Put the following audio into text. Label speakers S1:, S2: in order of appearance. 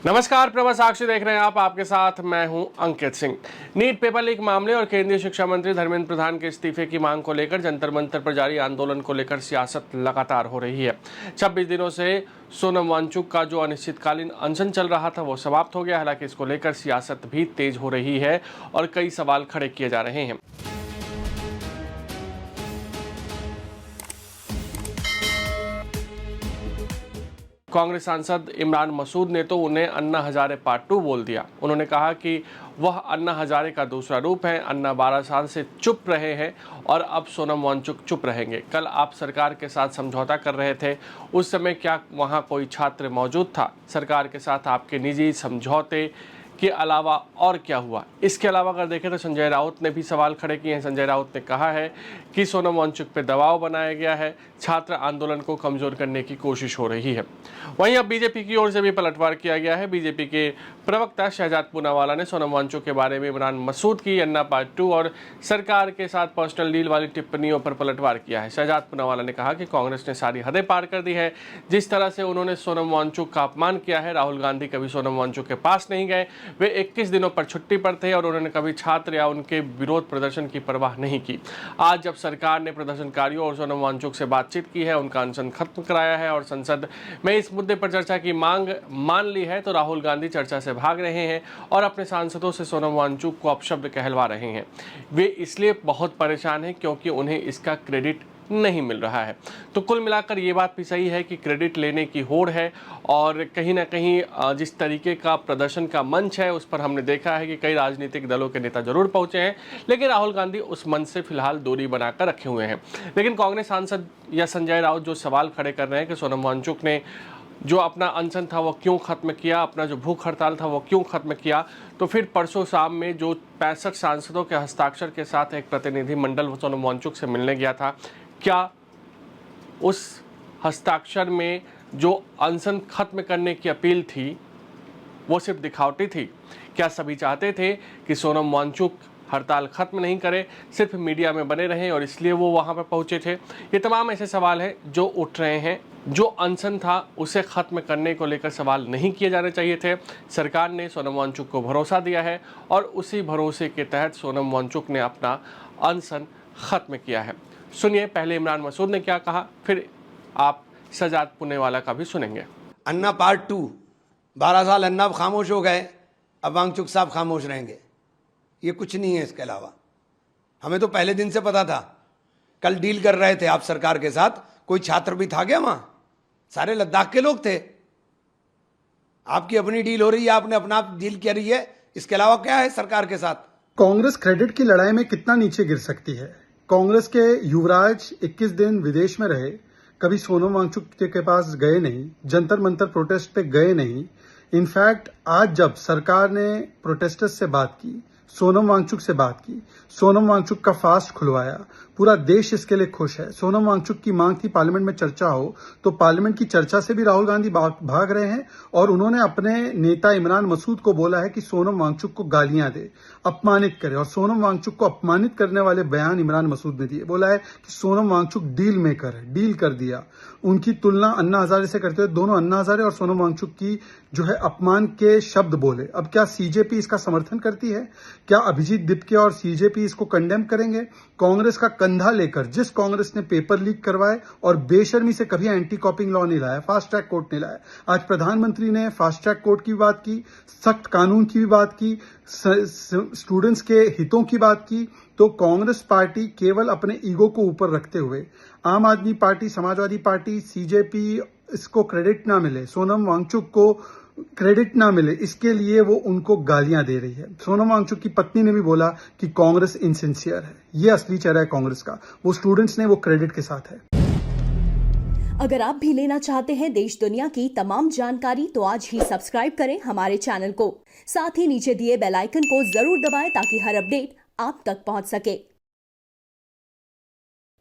S1: नमस्कार, प्रभा साक्षी देख रहे हैं आप। आपके साथ मैं हूं Ankit Singh. NEET paper leak मामले और केंद्रीय शिक्षा मंत्री धर्मेंद्र प्रधान के इस्तीफे की मांग को लेकर जंतर मंतर पर जारी आंदोलन को लेकर सियासत लगातार हो रही है। 26 दिनों से सोनम वांगचुक का जो अनिश्चितकालीन अनशन चल रहा था वो समाप्त हो गया। हालांकि इसको लेकर सियासत भी तेज हो रही है और कई सवाल खड़े किए जा रहे हैं। कांग्रेस सांसद इमरान मसूद ने तो उन्हें अन्ना हजारे पार्ट 2 बोल दिया। उन्होंने कहा कि वह अन्ना हजारे का दूसरा रूप है। अन्ना 12 साल से चुप रहे हैं और अब सोनम वांगचुक चुप रहेंगे। कल आप सरकार के साथ समझौता कर रहे थे, उस समय क्या वहां कोई छात्र मौजूद था? सरकार के साथ आपके निजी समझौते के अलावा और क्या हुआ? इसके अलावा अगर देखें तो संजय राउत ने भी सवाल खड़े किए हैं। संजय राउत ने कहा है कि सोनम वांगचुक पर दबाव बनाया गया है, छात्र आंदोलन को कमजोर करने की कोशिश हो रही है। वहीं अब बीजेपी की ओर से भी पलटवार किया गया है। बीजेपी के प्रवक्ता शहजाद पूनावाला ने सोनम वांगचुक के बारे में इमरान मसूद की अन्ना पार्ट 2 और सरकार के साथ पर्सनल डील वाली टिप्पणियों पर पलटवार किया है। शहजाद पूनावाला ने कहा कि कांग्रेस ने सारी हदें पार कर दी है। जिस तरह से उन्होंने सोनम वांगचुक का अपमान किया है, राहुल गांधी कभी सोनम वांगचुक के पास नहीं गए। वे 21 दिनों पर छुट्टी पर थे और उन्होंने कभी छात्र या उनके विरोध प्रदर्शन की परवाह नहीं की। आज जब सरकार ने प्रदर्शनकारियों और सोनम वांगचुक से बातचीत की है, उनका अनशन खत्म कराया है और संसद में इस मुद्दे पर चर्चा की मांग मान ली है, तो राहुल गांधी चर्चा से भाग रहे हैं और अपने सांसदों से सोनम वांगचुक को अपशब्द कहलवा रहे हैं। वे इसलिए बहुत परेशान हैं क्योंकि उन्हें इसका क्रेडिट नहीं मिल रहा है। तो कुल मिलाकर ये बात भी सही है कि क्रेडिट लेने की होड़ है और कहीं ना कहीं जिस तरीके का प्रदर्शन का मंच है उस पर हमने देखा है कि कई राजनीतिक दलों के नेता जरूर पहुंचे हैं, लेकिन राहुल गांधी उस मंच से फिलहाल दूरी बनाकर रखे हुए हैं। लेकिन कांग्रेस सांसद या संजय राउत जो सवाल खड़े कर रहे हैं कि सोनम वांगचुक ने जो अपना अनशन था वो क्यों खत्म किया, अपना जो भूख हड़ताल था वो क्यों खत्म किया, तो फिर परसों शाम में जो 65 सांसदों के हस्ताक्षर के साथ एक प्रतिनिधिमंडल सोनम वांगचुक से मिलने गया था, क्या उस हस्ताक्षर में जो अनशन खत्म करने की अपील थी वो सिर्फ दिखावटी थी? क्या सभी चाहते थे कि सोनम वांगचुक हड़ताल खत्म नहीं करे, सिर्फ मीडिया में बने रहें और इसलिए वो वहां पर पहुंचे थे? ये तमाम ऐसे सवाल हैं जो उठ रहे हैं। जो अनशन था उसे खत्म करने को लेकर सवाल नहीं किए जाने चाहिए थे। सरकार ने सोनम वांगचुक को भरोसा दिया है और उसी भरोसे के तहत सोनम वांगचुक ने अपना अनशन खत्म किया है। सुनिए पहले इमरान मसूद ने क्या कहा, फिर आप शहजाद पूनावाला का भी सुनेंगे।
S2: अन्ना पार्ट 2, 12 साल अन्ना खामोश हो गए, अब वांगचुक साहब खामोश रहेंगे। ये कुछ नहीं है इसके अलावा। हमें तो पहले दिन से पता था। कल डील कर रहे थे आप सरकार के साथ, कोई छात्र भी था क्या वहां? सारे लद्दाख के लोग थे। आपकी अपनी डील हो रही है, आपने अपना डील करी है, इसके अलावा क्या है सरकार के साथ?
S3: कांग्रेस क्रेडिट की लड़ाई में कितना नीचे गिर सकती है? कांग्रेस के युवराज 21 दिन विदेश में रहे, कभी सोनम वांगचुक के पास गए नहीं, जंतर मंतर प्रोटेस्ट पे गए नहीं। इनफैक्ट आज जब सरकार ने प्रोटेस्टर्स से बात की, सोनम वांगचुक से बात की, सोनम वांगचुक का फास्ट खुलवाया, पूरा देश इसके लिए खुश है। सोनम वांगचुक की मांग थी पार्लियामेंट में चर्चा हो, तो पार्लियामेंट की चर्चा से भी राहुल गांधी भाग रहे हैं और उन्होंने अपने नेता इमरान मसूद को बोला है कि सोनम वांगचुक को गालियां दे, अपमानित करे। और सोनम वांगचुक को अपमानित करने वाले बयान इमरान मसूद ने दिए। बोला है कि सोनम वांगचुक डील मेकर है, डील कर दिया। उनकी तुलना अन्ना हजारे से करते हुए दोनों अन्ना हजारे और सोनम वांगचुक की जो है अपमान के शब्द बोले। अब क्या सीजेपी इसका समर्थन करती है? क्या अभिजीत दिपके और सीजेपी इसको कंडेम करेंगे? कांग्रेस का कंधा लेकर जिस कांग्रेस ने पेपर लीक करवाए और बेशर्मी से कभी एंटी कॉपिंग लॉ नहीं लाया, फास्ट ट्रैक कोर्ट नहीं लाया, आज प्रधानमंत्री ने फास्ट ट्रैक कोर्ट की बात की, सख्त कानून की भी बात की, स्टूडेंट्स के हितों की बात की, तो कांग्रेस पार्टी केवल अपने ईगो को ऊपर रखते हुए आम आदमी पार्टी, समाजवादी पार्टी, सीजेपी इसको क्रेडिट ना मिले, सोनम वांगचुक को क्रेडिट ना मिले, इसके लिए वो उनको गालियां दे रही है। सोनम वांगचुक की पत्नी ने भी बोला कि कांग्रेस इनसिंसियर है। ये असली चेहरा है कांग्रेस का। वो स्टूडेंट्स ने वो क्रेडिट के साथ है।
S4: अगर आप भी लेना चाहते हैं देश दुनिया की तमाम जानकारी तो आज ही सब्सक्राइब करें हमारे चैनल को। साथ ही नीचे दिए बेल आइकन को जरूर दबाएं ताकि हर अपडेट आप तक पहुंच सके।